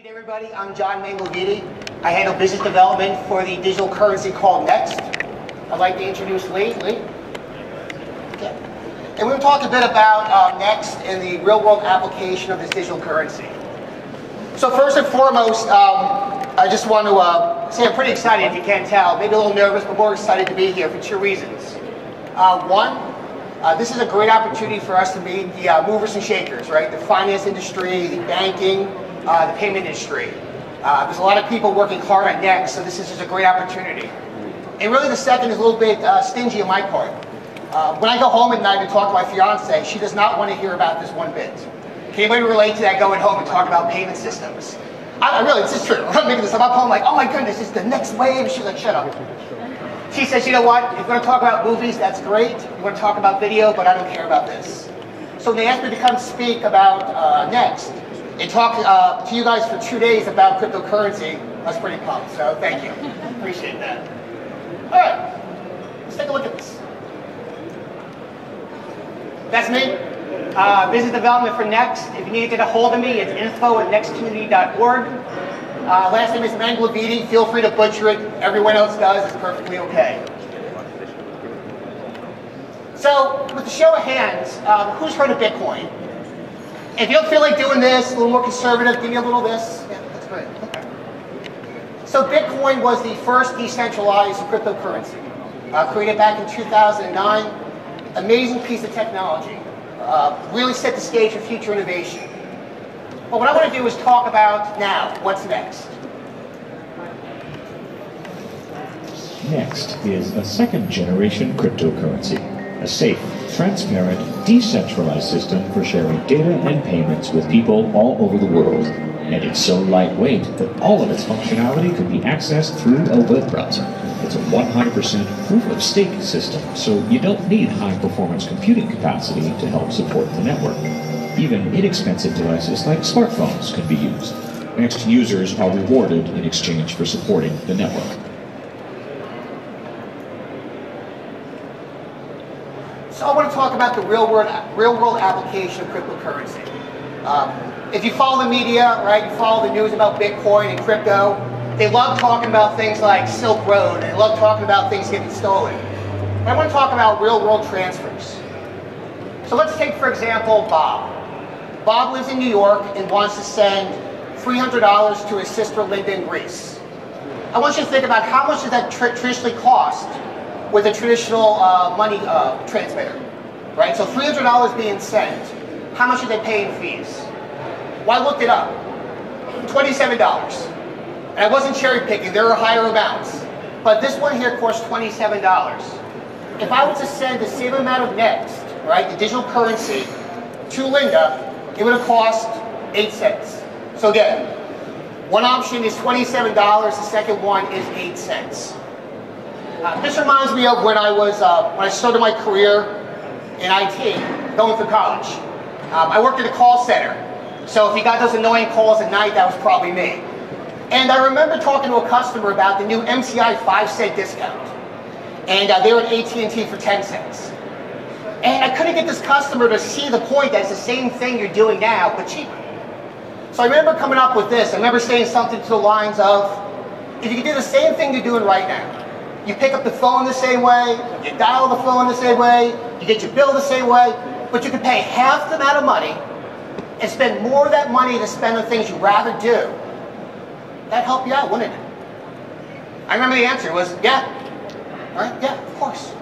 Hey everybody, I'm John Manglaviti. I handle business development for the digital currency called Next. I'd like to introduce Lee. Okay. And we're going to talk a bit about Next and the real-world application of this digital currency. So first and foremost, I just want to say I'm pretty excited, if you can't tell. Maybe a little nervous, but more excited to be here for two reasons. One, this is a great opportunity for us to meet the movers and shakers, right? The finance industry, the banking, the payment industry. There's a lot of people working hard on Next, so this is just a great opportunity. And really the second is a little bit stingy on my part. When I go home at night and talk to my fiance, she does not want to hear about this one bit. Can anybody relate to that, going home and talk about payment systems? I really, this is true. I'm not making this up. I'm home like, oh my goodness, it's the next wave. She's like, shut up. She says, you know what, if you're going to talk about movies, that's great. You want to talk about video, but I don't care about this. So they asked me to come speak about Next and talk to you guys for 2 days about cryptocurrency. I was pretty pumped, so thank you. Appreciate that. All right, let's take a look at this. That's me. Business development for Next. If you need to get a hold of me, it's info@nextcommunity.org. Last name is Manglaviti. Feel free to butcher it. Everyone else does. It's perfectly okay. So, with the show of hands, who's heard of Bitcoin? If you don't feel like doing this, a little more conservative, give me a little this. Yeah, that's great. Okay. So Bitcoin was the first decentralized cryptocurrency, created back in 2009. Amazing piece of technology. Really set the stage for future innovation. But what I want to do is talk about now, what's next. Next is a second-generation cryptocurrency, a safe, transparent, decentralized system for sharing data and payments with people all over the world. And it's so lightweight that all of its functionality could be accessed through a web browser. It's a 100% proof-of-stake system, so you don't need high-performance computing capacity to help support the network. Even inexpensive devices like smartphones can be used. Next users are rewarded in exchange for supporting the network. So I want to talk about the real-world application of cryptocurrency. If you follow the media, right, you follow the news about Bitcoin and crypto, they love talking about things like Silk Road, and they love talking about things getting stolen. But I want to talk about real-world transfers. So let's take, for example, Bob. Bob lives in New York and wants to send $300 to his sister Linda in Greece. I want you to think about how much does that traditionally cost with a traditional money transmitter, right? So $300 being sent, how much do they pay in fees? Well, I looked it up, $27. And I wasn't cherry picking, there are higher amounts. But this one here costs $27. If I was to send the same amount of Next, right, the digital currency, to Linda, it would have cost 8 cents. So again, one option is $27, the second one is 8 cents. This reminds me of when I started my career in IT, going through college. I worked at a call center. So if you got those annoying calls at night, that was probably me. And I remember talking to a customer about the new MCI 5-cent discount. And they were at AT&T for 10 cents. And I couldn't get this customer to see the point that it's the same thing you're doing now, but cheaper. So I remember coming up with this. I remember saying something to the lines of, if you could do the same thing you're doing right now, you pick up the phone the same way, you dial the phone the same way, you get your bill the same way, but you can pay half the amount of money and spend more of that money to spend on things you'd rather do. That'd help you out, wouldn't it? I remember the answer was, yeah. All right, yeah, of course.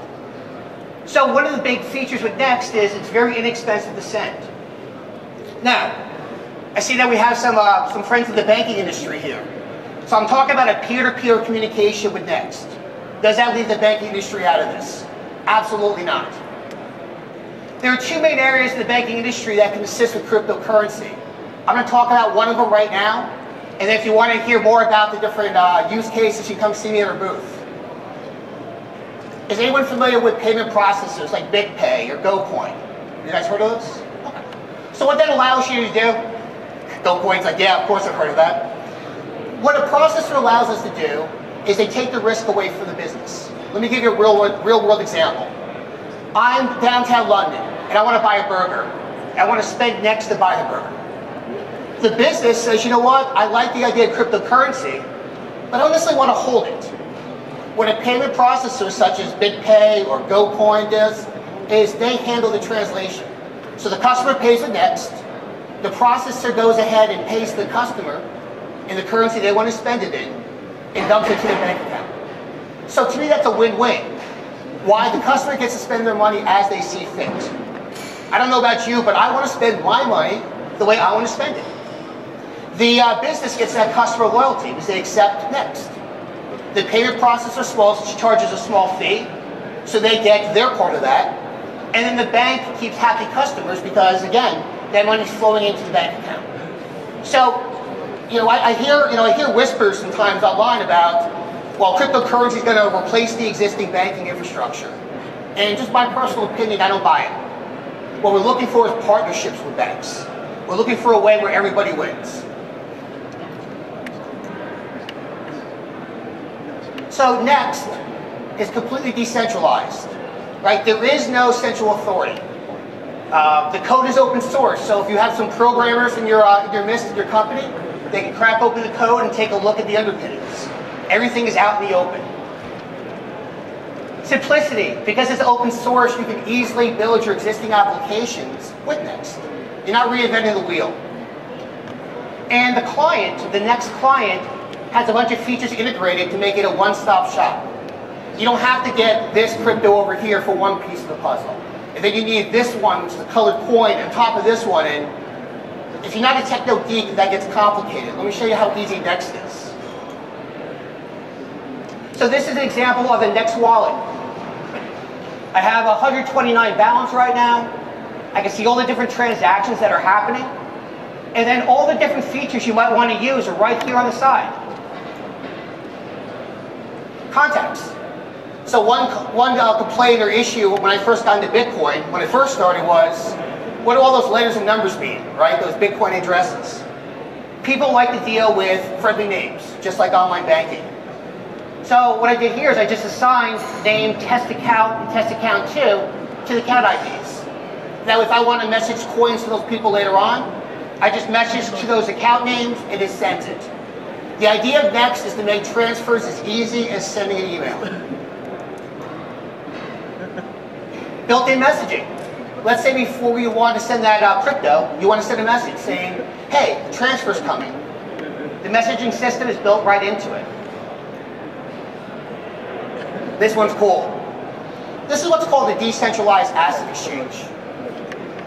So one of the big features with Next is it's very inexpensive to send. Now, I see that we have some friends in the banking industry here. So I'm talking about a peer-to-peer communication with Next. Does that leave the banking industry out of this? Absolutely not. There are two main areas in the banking industry that can assist with cryptocurrency. I'm going to talk about one of them right now, and then if you want to hear more about the different use cases, you come see me at our booth. Is anyone familiar with payment processors like BigPay or GoCoin? You guys heard of those? Okay. So what that allows you to do, GoCoin's like, yeah, of course I've heard of that. What a processor allows us to do is they take the risk away from the business. Let me give you a real world example. I'm downtown London and I want to buy a burger. I want to spend Next to buy the burger. The business says, you know what, I like the idea of cryptocurrency, but I don't necessarily want to hold it. What a payment processor such as BitPay or GoCoin does is they handle the translation. So the customer pays the next, the processor goes ahead and pays the customer in the currency they want to spend it in, and dumps it to their bank account. So to me that's a win-win. Why? The customer gets to spend their money as they see fit. I don't know about you, but I want to spend my money the way I want to spend it. The business gets that customer loyalty because they accept next. The payment processor charges a small fee, so they get their part of that. And then the bank keeps happy customers because, again, that money's flowing into the bank account. So, I hear whispers sometimes online about, well, cryptocurrency is going to replace the existing banking infrastructure. And just my personal opinion, I don't buy it. What we're looking for is partnerships with banks. We're looking for a way where everybody wins. So next is completely decentralized, right? There is no central authority. The code is open source, so if you have some programmers in your midst of your company, they can crack open the code and take a look at the underpinnings. Everything is out in the open. Simplicity, because it's open source, you can easily build your existing applications with Next. You're not reinventing the wheel. And the client, the Next client, has a bunch of features integrated to make it a one-stop shop. You don't have to get this crypto over here for one piece of the puzzle. And then you need this one, which is a colored coin, on top of this one. And if you're not a techno geek, that gets complicated. Let me show you how easy Next is. So this is an example of a Next wallet. I have 129 balance right now. I can see all the different transactions that are happening. And then all the different features you might want to use are right here on the side. Contacts. So one complaint or issue when I first got into Bitcoin, when I first started, was, what do all those letters and numbers mean, right? Those Bitcoin addresses. People like to deal with friendly names, just like online banking. So what I did here is I just assigned name test account and test account 2 to the account IDs. Now if I want to message coins to those people later on, I just message to those account names and it sends it. The idea of Next is to make transfers as easy as sending an email. Built-in messaging. Let's say before you want to send that crypto, you want to send a message saying, hey, the transfer's coming. The messaging system is built right into it. This one's cool. This is what's called a decentralized asset exchange.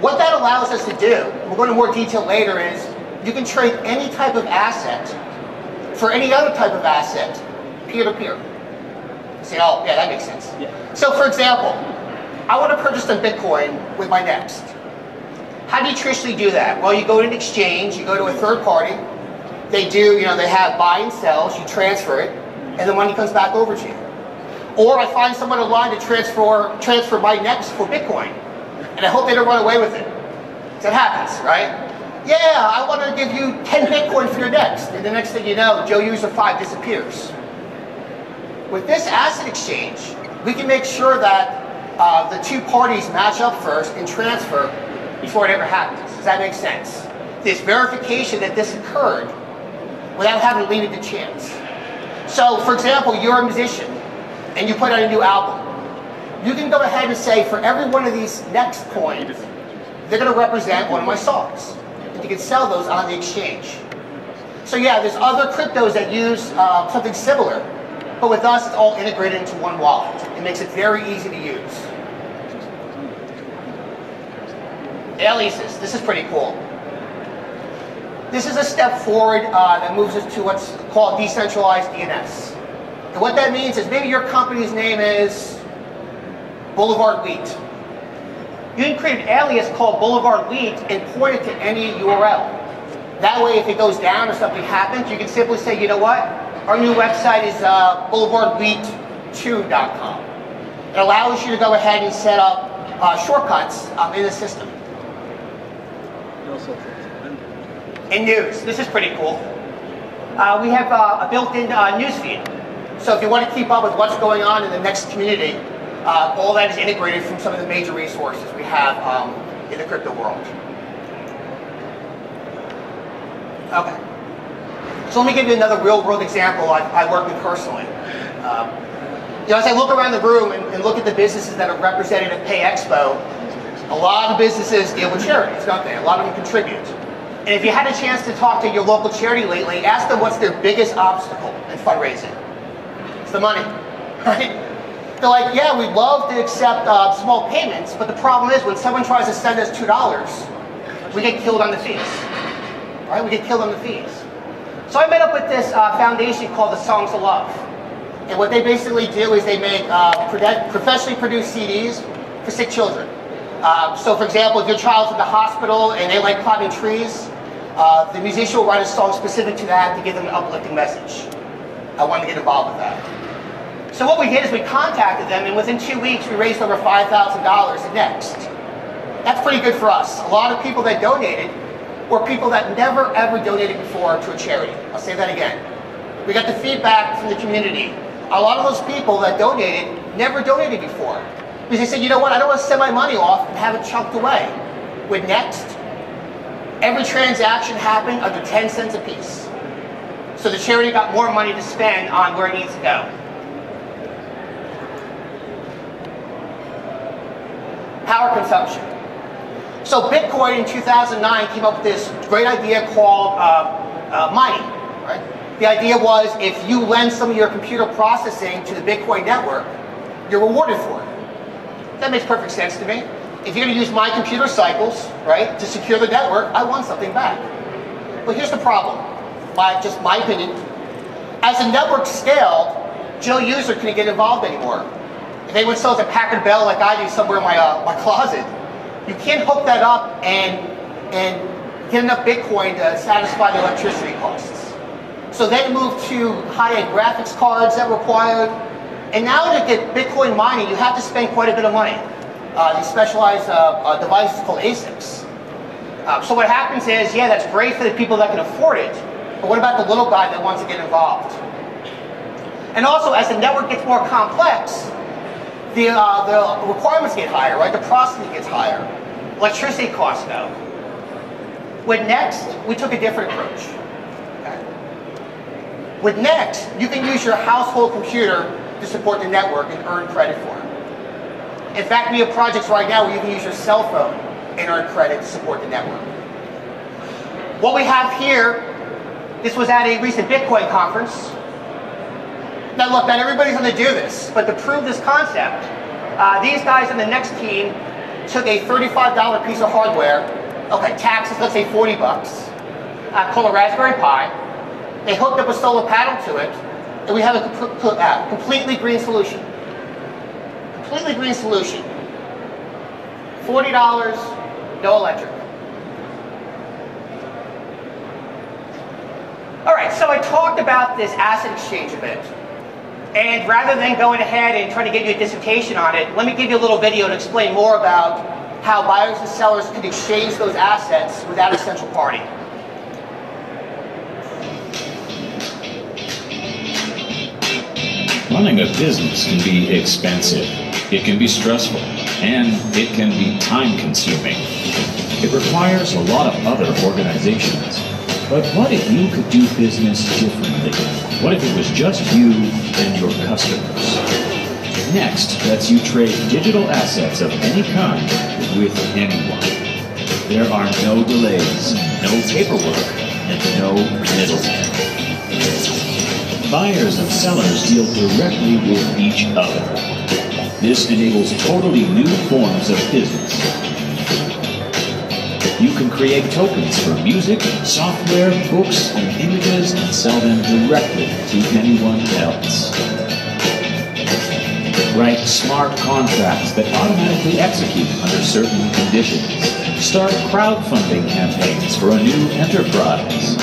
What that allows us to do, we'll go into more detail later, is you can trade any type of asset for any other type of asset, peer-to-peer. You say, oh, yeah, that makes sense. Yeah. So for example, I want to purchase some Bitcoin with my Next. How do you traditionally do that? Well, you go to an exchange, you go to a third party, they have buy and sells, you transfer it, and the money comes back over to you. Or I find someone online to transfer my Next for Bitcoin, and I hope they don't run away with it. That happens, right? Yeah, I want to give you 10 Bitcoin for your Next, and the next thing you know, Joe User 5 disappears. With this asset exchange, we can make sure that the two parties match up first and transfer before it ever happens. Does that make sense? This verification that this occurred without having to leave it to chance. So, for example, you're a musician and you put out a new album. You can go ahead and say, for every one of these Next coins, they're going to represent one of my songs. And you can sell those on the exchange. So yeah, there's other cryptos that use something similar, but with us, it's all integrated into one wallet. It makes it very easy to use. Aliases, this is pretty cool. This is a step forward that moves us to what's called decentralized DNS. And what that means is maybe your company's name is Boulevard Wheat. You can create an alias called Boulevard Wheat and point it to any URL. That way, if it goes down or something happens, you can simply say, you know what? Our new website is boulevardwheat2.com. It allows you to go ahead and set up shortcuts in the system. In news, this is pretty cool. We have a built-in news feed. So if you want to keep up with what's going on in the Next community, all that is integrated from some of the major resources we have in the crypto world. Okay. So let me give you another real-world example I work with personally. As I look around the room and look at the businesses that are represented at Payexpo, a lot of businesses deal with charities, don't they? A lot of them contribute. And if you had a chance to talk to your local charity lately, ask them what's their biggest obstacle in fundraising. It's the money, right? They're like, yeah, we'd love to accept small payments, but the problem is when someone tries to send us $2, we get killed on the fees, right? We get killed on the fees. So I met up with this foundation called the Songs of Love. And what they basically do is they make professionally produced CDs for sick children. So for example, if your child's in the hospital and they like climbing trees, the musician will write a song specific to that to give them an uplifting message. I wanted to get involved with that. So what we did is we contacted them, and within 2 weeks we raised over $5,000 at Next. That's pretty good for us. A lot of people that donated were people that never ever donated before to a charity. I'll say that again. We got the feedback from the community. A lot of those people that donated never donated before. Because they said, you know what, I don't want to send my money off and have it chunked away. With Next, every transaction happened under 10 cents a piece. So the charity got more money to spend on where it needs to go. Power consumption. So Bitcoin in 2009 came up with this great idea called mining. Right? The idea was if you lend some of your computer processing to the Bitcoin network, you're rewarded for it. That makes perfect sense to me. If you're going to use my computer cycles, right, to secure the network, I want something back. But here's the problem, just my opinion. As the network scaled, Joe User couldn't get involved anymore. If anyone sells a Packard Bell like I do somewhere in my closet, you can't hook that up and get enough Bitcoin to satisfy the electricity costs. So then moved to high-end graphics cards that were required. And now to get Bitcoin mining, you have to spend quite a bit of money. These specialized devices called ASICs. So what happens is, yeah, that's great for the people that can afford it, but what about the little guy that wants to get involved? And also, as the network gets more complex, the requirements get higher, right? The processing gets higher. Electricity costs go. With Next, we took a different approach. Okay? With Next, you can use your household computer to support the network and earn credit for it. In fact, we have projects right now where you can use your cell phone and earn credit to support the network. What we have here, this was at a recent Bitcoin conference. Now look, not everybody's going to do this, but to prove this concept, these guys on the Next team took a $35 piece of hardware, okay, taxes, let's say 40 bucks, called a Raspberry Pi. They hooked up a solar panel to it, and we have a completely green solution. Completely green solution. $40, no electric. All right, so I talked about this asset exchange a bit. And rather than going ahead and trying to give you a dissertation on it, let me give you a little video to explain more about how buyers and sellers could exchange those assets without a central party. Running a business can be expensive, it can be stressful, and it can be time-consuming. It requires a lot of other organizations. But what if you could do business differently? What if it was just you and your customers? Next lets you trade digital assets of any kind with anyone. There are no delays, no paperwork, and no middlemen. Buyers and sellers deal directly with each other. This enables totally new forms of business. You can create tokens for music, software, books, and images and sell them directly to anyone else. Write smart contracts that automatically execute under certain conditions. Start crowdfunding campaigns for a new enterprise.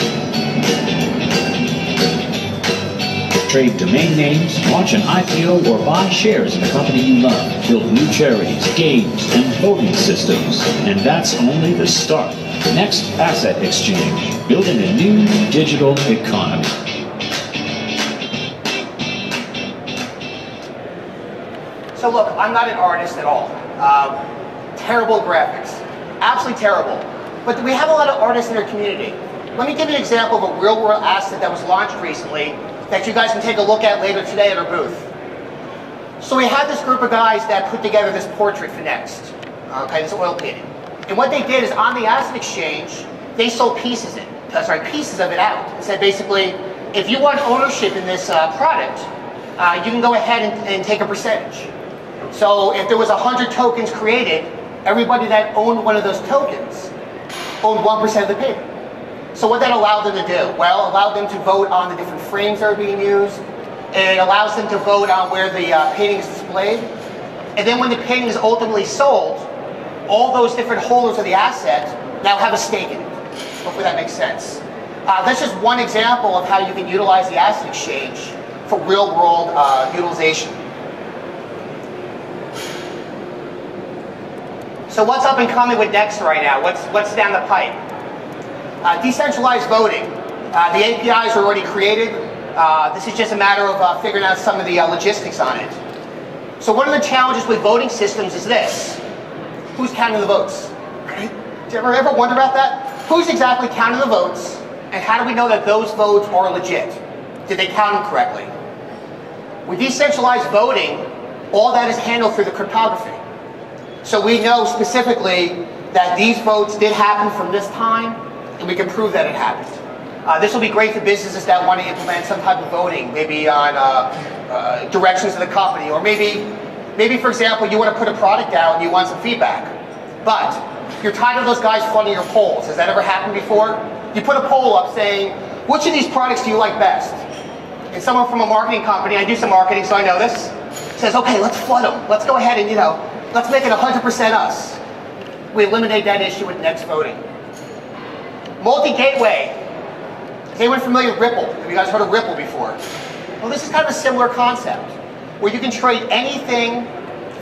Trade domain names, launch an IPO, or buy shares in a company you love. Build new charities, games, and voting systems. And that's only the start. Next Asset Exchange, building a new digital economy. So look, I'm not an artist at all. Terrible graphics. Absolutely terrible. But we have a lot of artists in our community. Let me give you an example of a real-world asset that was launched recently that you guys can take a look at later today at our booth. So we had this group of guys that put together this portrait for Next, okay, this oil painting. And what they did is on the asset exchange, they sold pieces of it out. It said basically, if you want ownership in this product, you can go ahead and take a percentage. So if there was 100 tokens created, everybody that owned one of those tokens owned 1% of the payment. So what that allowed them to do? Well, it allowed them to vote on the different frames that are being used. It allows them to vote on where the painting is displayed. And then when the painting is ultimately sold, all those different holders of the asset now have a stake in it. Hopefully that makes sense. That's just one example of how you can utilize the asset exchange for real-world utilization. So what's up and coming with Next right now? What's down the pipe? Decentralized voting. The APIs are already created. This is just a matter of figuring out some of the logistics on it. So one of the challenges with voting systems is this. Who's counting the votes? Right? Do you ever wonder about that? Who's exactly counting the votes, and how do we know that those votes are legit? Did they count them correctly? With decentralized voting, all that is handled through the cryptography. So we know specifically that these votes did happen from this time, and we can prove that it happened. This will be great for businesses that want to implement some type of voting, maybe on directions of the company, or maybe for example, you want to put a product out and you want some feedback, but you're tired of those guys funding your polls. Has that ever happened before? You put a poll up saying, which of these products do you like best? And someone from a marketing company, I do some marketing so I know this, says, okay, let's flood them. Let's go ahead and, let's make it 100% us. We eliminate that issue with Next voting. Multi-gateway. Is anyone familiar with Ripple? Have you guys heard of Ripple before? Well, this is kind of a similar concept, where you can trade anything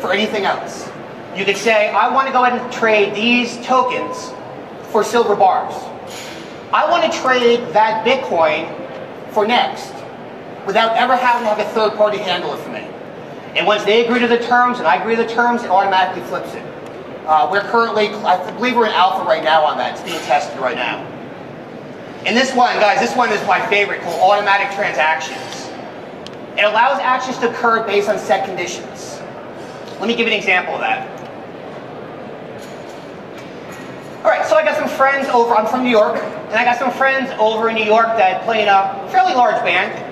for anything else. You could say, I want to go ahead and trade these tokens for silver bars. I want to trade that Bitcoin for Next, without ever having to have a third party handle it for me. And once they agree to the terms and I agree to the terms, it automatically flips it. We're currently, I believe we're in alpha right now on that. It's being tested right now. And this one, guys, this one is my favorite, called automatic transactions. It allows actions to occur based on set conditions. Let me give you an example of that. All right, so I got some friends over, I'm from New York, and I got some friends over in New York that play in a fairly large band.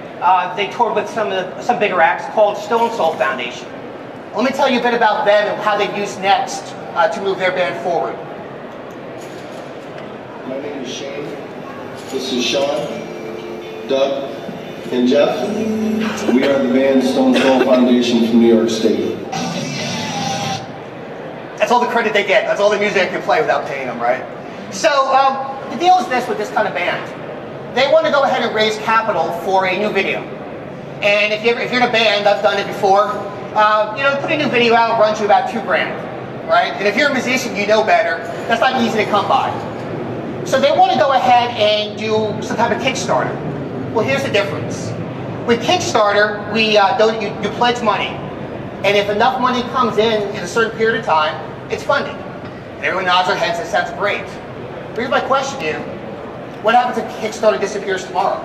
They toured with some bigger acts called Stone Soul Foundation. Let me tell you a bit about them and how they use Next to move their band forward. My name is Shane. This is Sean, Doug, and Jeff. We are the band Stone Soul Foundation from New York State. That's all the credit they get. That's all the music they can play without paying them, right? So the deal is this with this kind of band. They want to go ahead and raise capital for a new video. And if you're in a band, I've done it before, put a new video out runs you about $2 grand, right? And if you're a musician, you know better. That's not easy to come by. So they want to go ahead and do some type of Kickstarter. Well, here's the difference. With Kickstarter, you pledge money. And if enough money comes in a certain period of time, it's funded. And everyone nods their heads and says, sounds great. But here's my question to you. What happens if Kickstarter disappears tomorrow?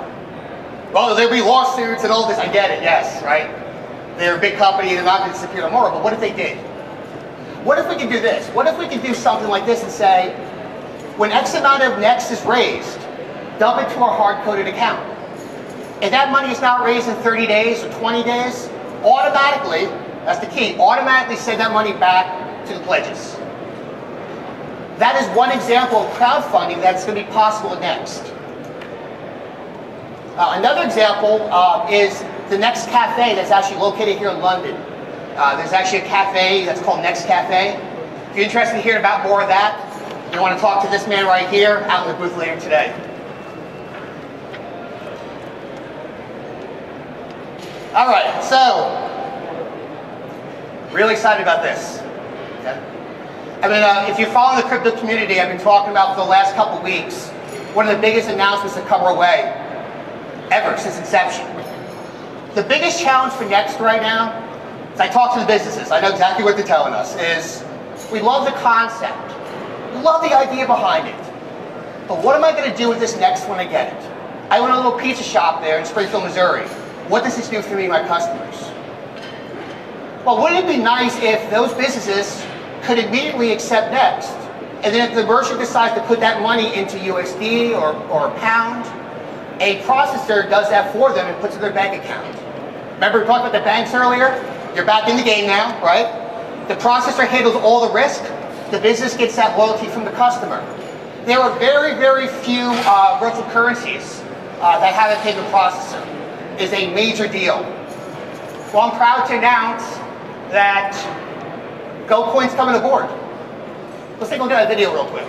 Well, there'll be lawsuits and all this. I get it, yes, right? They're a big company, they're not going to disappear tomorrow, but what if they did? What if we could do this? What if we could do something like this and say, when X amount of Next is raised, dump it to our hard-coded account. If that money is not raised in 30 days or 20 days, automatically, that's the key, automatically send that money back to the pledges. That is one example of crowdfunding that's going to be possible at Next. Another example is the Next Cafe that's actually located here in London. There's actually a cafe that's called Next Cafe. If you're interested in hearing about more of that, you want to talk to this man right here out in the booth later today. All right, so really excited about this. Okay. I mean, if you're following the crypto community, I've been talking about for the last couple weeks, one of the biggest announcements to come our way ever since inception. The biggest challenge for Next right now, as I talk to the businesses, I know exactly what they're telling us, is we love the concept. We love the idea behind it. But what am I going to do with this next when I get it? I own a little pizza shop there in Springfield, Missouri. What does this do for me and my customers? Well, wouldn't it be nice if those businesses could immediately accept Next? And then if the merchant decides to put that money into USD or a pound, a processor does that for them and puts it in their bank account. Remember we talked about the banks earlier? You're back in the game now, right? The processor handles all the risk. The business gets that loyalty from the customer. There are very, very few virtual currencies that have a payment processor. It's a major deal. Well, I'm proud to announce that GoCoin's coming aboard. Let's take a look at that video real quick.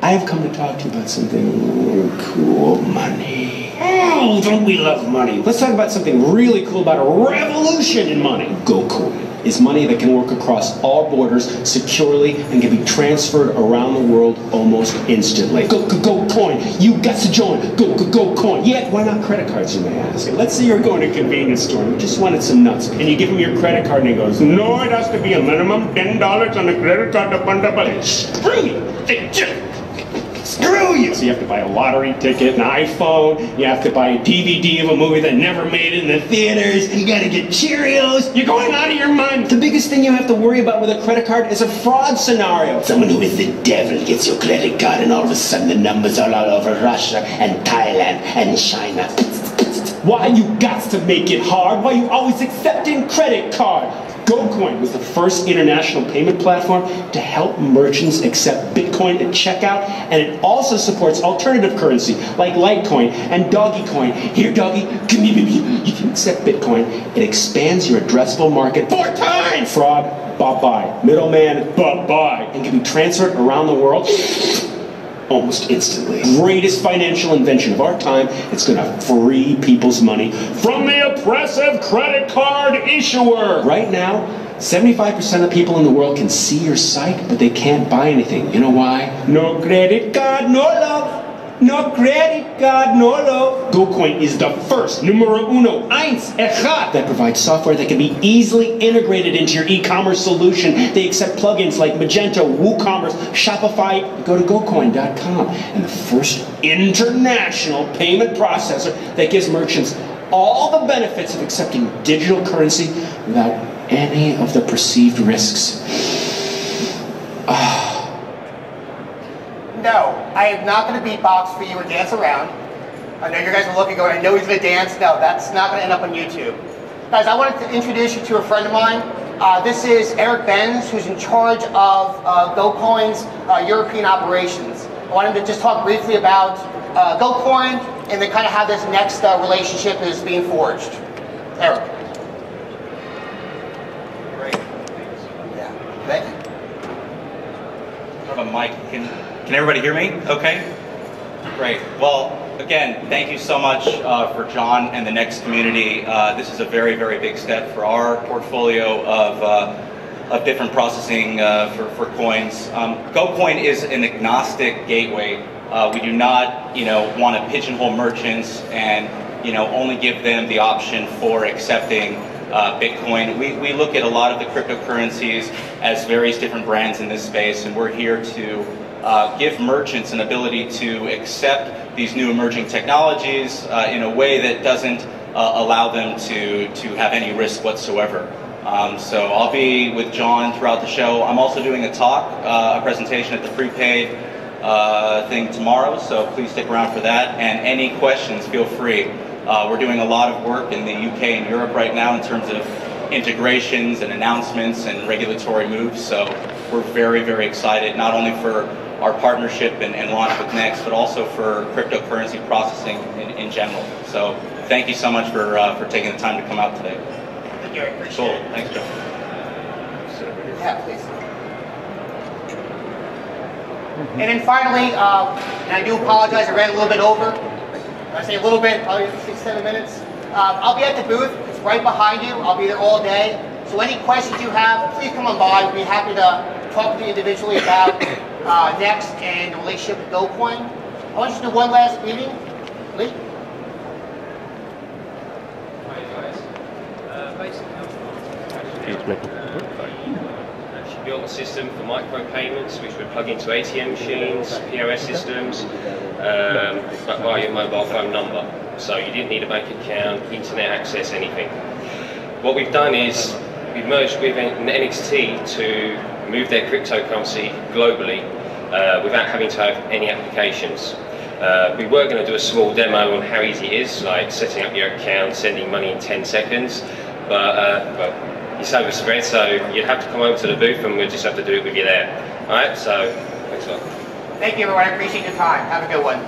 I have come to talk to you about something cool, money. Oh, don't we love money? Let's talk about something really cool about a revolution in money. GoCoin is money that can work across all borders securely and can be transferred around the world almost instantly. GoCoin, you got to join. GoCoin. Yeah, why not credit cards, you may ask? Let's say you're going to a convenience store and you just wanted some nuts, and you give him your credit card and he goes, no, it has to be a minimum $10 on a credit card to fund up a... Screw you! Screw you! So you have to buy a lottery ticket, an iPhone, you have to buy a DVD of a movie that never made it in the theaters, you gotta get Cheerios, you're going out of your mind. The biggest thing you have to worry about with a credit card is a fraud scenario. Someone who is the devil gets your credit card and all of a sudden the numbers are all over Russia and Thailand and China. Why you got to make it hard? Why you always accepting credit card? GoCoin was the first international payment platform to help merchants accept Bitcoin at checkout, and it also supports alternative currency like Litecoin and Doggycoin. Here, doggy, come here, baby. If you accept Bitcoin, it expands your addressable market 4 times. Fraud, bye-bye. Middleman, bye-bye. And can be transferred around the world almost instantly. Greatest financial invention of our time. It's going to free people's money from the oppressive credit card issuer. Right now, 75% of people in the world can see your site, but they can't buy anything. You know why? No credit card, no love. No credit card, no love. GoCoin is the first, numero uno, eins, echad, that provides software that can be easily integrated into your e-commerce solution. They accept plugins like Magento, WooCommerce, Shopify. Go to GoCoin.com, and the first international payment processor that gives merchants all the benefits of accepting digital currency without any of the perceived risks. No, I am not going to beatbox for you or dance around. I know you guys are looking going, I know he's going to dance. No, that's not going to end up on YouTube. Guys, I wanted to introduce you to a friend of mine. This is Eric Benz, who's in charge of GoCoin's European operations. I wanted to just talk briefly about GoCoin and then kind of how this next relationship is being forged. Eric. Great. Yeah, thank you. I have a mic. Can everybody hear me? Okay. Great. Well, again, thank you so much for John and the Next community. This is a very, very big step for our portfolio of different processing for coins. GoCoin is an agnostic gateway. We do not, want to pigeonhole merchants and, only give them the option for accepting Bitcoin. We look at a lot of the cryptocurrencies as various different brands in this space, and we're here to give merchants an ability to accept these new emerging technologies in a way that doesn't allow them to have any risk whatsoever. So I'll be with John throughout the show. I'm also doing a talk, a presentation at the prepaid thing tomorrow, so please stick around for that. And any questions, feel free. We're doing a lot of work in the UK and Europe right now in terms of integrations and announcements and regulatory moves, so we're very, very excited, not only for our partnership and launch with Next, but also for cryptocurrency processing in general. So thank you so much for taking the time to come out today. Thank you, I appreciate Cool. it. Thanks, John. Yeah, please. And then finally, and I do apologize, I ran a little bit over. When I say a little bit, probably 6-7 minutes. I'll be at the booth. It's right behind you. I'll be there all day. So any questions you have, please come on by. We'll be happy to talk to you individually about Next and the relationship with GoCoin. I want you to do one last meeting. Lee? Hi guys. Basically, built a system for micropayments, which would plug into ATM machines, POS systems, but via your mobile phone number. So you didn't need a bank account, internet access, anything. What we've done is we've merged with NXT to move their cryptocurrency globally without having to have any applications. We were going to do a small demo on how easy it is, like setting up your account, sending money in 10 seconds, but well, it's overspread, so you'd have to come over to the booth and we'll just have to do it with you there. Alright, so thanks a lot. Thank you everyone, I appreciate your time. Have a good one.